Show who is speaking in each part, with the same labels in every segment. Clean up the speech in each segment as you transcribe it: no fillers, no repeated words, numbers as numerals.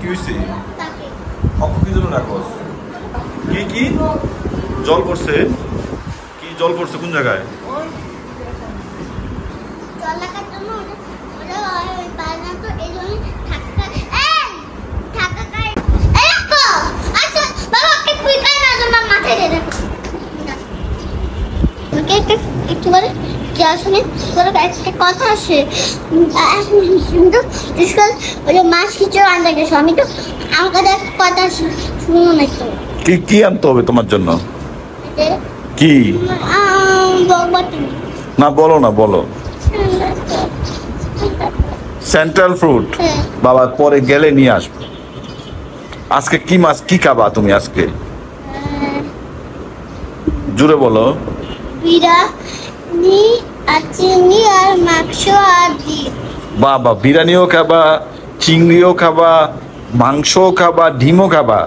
Speaker 1: কি হইছে? অঙ্ক কি জন্য রাখোস? কি কি জল পড়ছে? কি জল পড়ছে কোন জায়গায়?
Speaker 2: কথা আছে মাছ কিছু আনতে গেছো আমি তো আমার কথা শুনো না তো
Speaker 1: কি কি আনতে হবে তোমার জন্য? কি না বলো না বলো। সেন্ট্রাল ফ্রুট বাবা পরে গেলে নিয়ে আসবো। আজকে কি মাছ কি খাবা তুমি আজকে? জুড়ে বলো।
Speaker 2: বিরিয়ানি আর চিংড়ি আর মাংস আর ডিম।
Speaker 1: বাবা বিরিয়ানিও খাবা, চিংড়িও খাবা, মাংসও খাবা, ডিমও খাবা?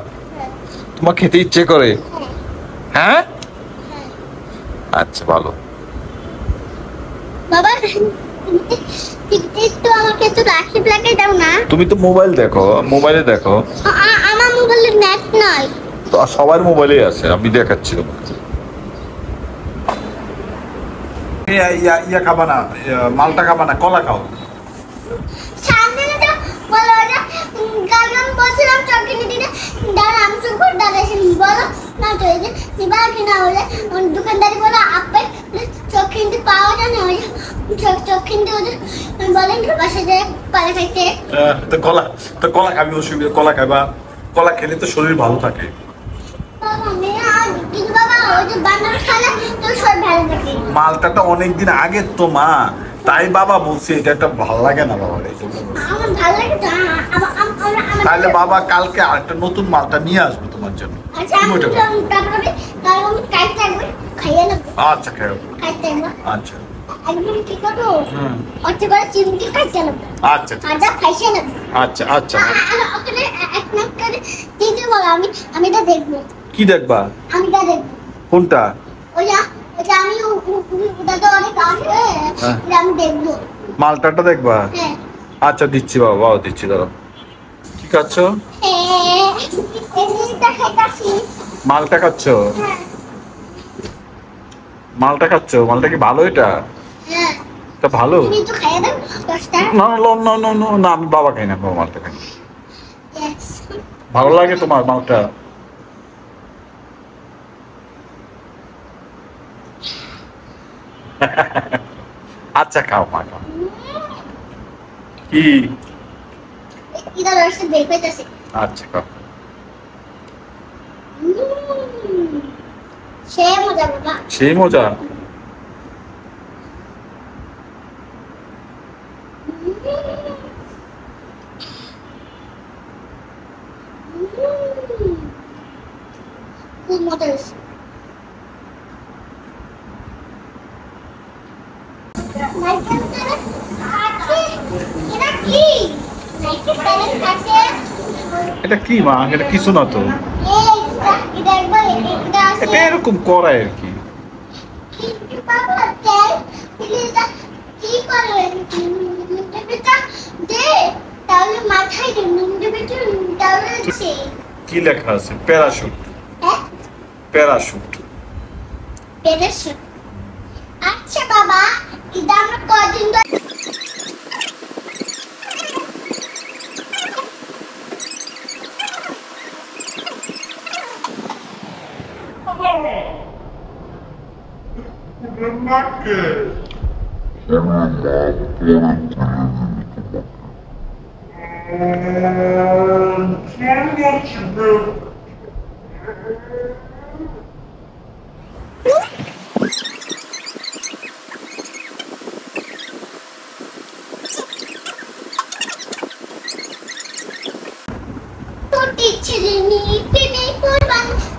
Speaker 1: তোমার খেতে ইচ্ছে করে? হ্যাঁ আচ্ছা ভালো।
Speaker 2: বাবা একটু আমাকে একটু রাখি প্লাকে দাও না।
Speaker 1: তুমি তো মোবাইল দেখো, মোবাইলে দেখো।
Speaker 2: আমার মোবাইলে নেট নাই।
Speaker 1: তো সবার মোবাইলেই আছে, আমি দেখাচ্ছি তোমাকে। ইয়া খাবা না, মালটা খাবা না, কলা খাও।
Speaker 2: সামনে তো বলো না কালকে আমি বলছিলাম চকিনি দিতে দাঁড়া আমি সুপার দাঁড়াইছি বলো না তো এই যে নিবা কিনা হলে দোকানদারি বলো আপে চকিনি পাওয়া যায় না ওই চকিনি ওই বলেন কি বাসা যায় পালে খাইতে।
Speaker 1: তো কলা খাবি, অসুবিধা? কলা খাবা, কলা খেলে তো শরীর ভালো থাকে। মালটাটা অনেকদিন আগে তো মা, তাই বাবা বলছি এটা একটা ভালো লাগে না বাবা। তাহলে বাবা কালকে আরেকটা নতুন মালটা নিয়ে আসবো তোমার জন্য। আচ্ছা খাই। আচ্ছা আচ্ছা আচ্ছা আচ্ছা।
Speaker 2: আমি দেখবো।
Speaker 1: কি দেখবা?
Speaker 2: আমি দেখবো।
Speaker 1: কোনটা?
Speaker 2: আমি দেখবো।
Speaker 1: মালটাটা দেখবা? আচ্ছা দিচ্ছি বাবা, বাবা দিচ্ছি, দাঁড়াও। কি খাচ্ছ? মালটা খাচ্ছ? মালটা খাচ্ছ? মালটা কি ভালো? এটা এটা ভালো না? না না না না, আমি বাবা খাই না, বাবা মালটা খাই। ভালো লাগে তোমার মালটা? আচ্ছা খাও মা, খাও। কি আচ্ছা খাও। সেই মজা।
Speaker 2: খুব মজা হয়েছে।
Speaker 1: এটা কি মা? এটা কিছু না তো, এটা এরকম করায় আর কি। কি লেখা আছে? প্যারাশুট। প্যারাশুট।
Speaker 2: আচ্ছা বাবা, এটা আমরা কদিন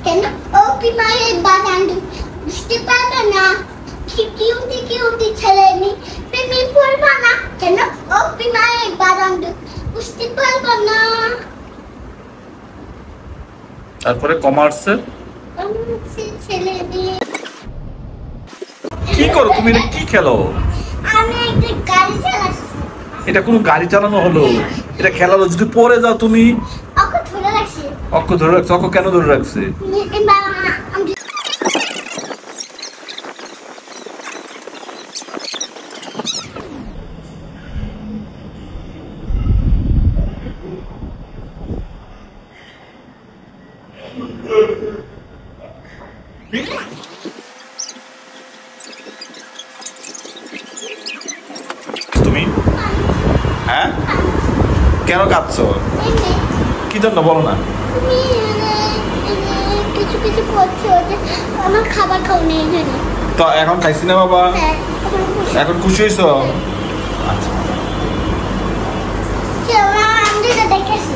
Speaker 2: কেন ও মায়ের বাগান বুঝতে পারবে না কিউটি ছেলে নি প্রেমে পড়বা না কেন ও মায়ের বাগান বুঝতে পারবে না।
Speaker 1: তারপরে কমার্সের
Speaker 2: ছেলে দিয়ে
Speaker 1: কি করো তুমি? এটা কি খেলো?
Speaker 2: আমি একটা গাড়ি চালাচ্ছি।
Speaker 1: এটা কোনো গাড়ি চালানো হলো? এটা খেলালো, যদি পড়ে যাও তুমি? অক্ক ধরে রাখছে, অক্ক কেন ধরে রাখছে? তুমি হ্যাঁ কেন কাঁদছো? কি জন্য বলো না?
Speaker 2: কিছু কিছু করছে আমার খাবার খাও নেই জন্য।
Speaker 1: তো এখন খাইছি না বাবা? এখন খুশি হয়েছো? আচ্ছা
Speaker 2: দেখেছি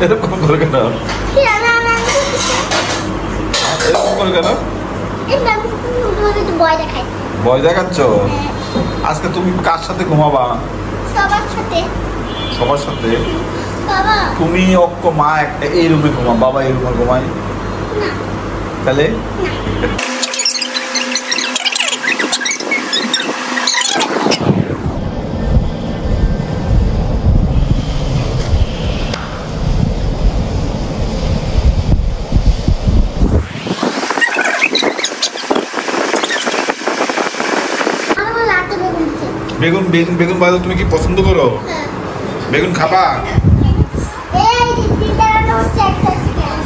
Speaker 1: এরকম করে কেন? এরকম করে কেন?
Speaker 2: ভয় দেখাই।
Speaker 1: ভয় দেখাচ্ছ? আজকে তুমি কার সাথে ঘুমাবা?
Speaker 2: সবার সাথে।
Speaker 1: সবার সাথে?
Speaker 2: বাবা
Speaker 1: তুমি অক্ক মা একটা এই রুমে ঘুমা, বাবা এই রুমে ঘুমায়
Speaker 2: না।
Speaker 1: তাহলে
Speaker 2: আমার লাতে বেগুন দিচ্ছে।
Speaker 1: বেগুন বেগুন বেগুন বাজা তুমি কি পছন্দ করো?
Speaker 2: হ্যাঁ।
Speaker 1: বেগুন খাবা?
Speaker 2: এই দিদিটা হচ্ছে একটা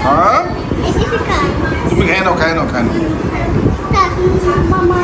Speaker 1: হ্যাঁ
Speaker 2: এটা খায়।
Speaker 1: তুমি খাই নাও খাই নাও খাই নাও।
Speaker 2: মামা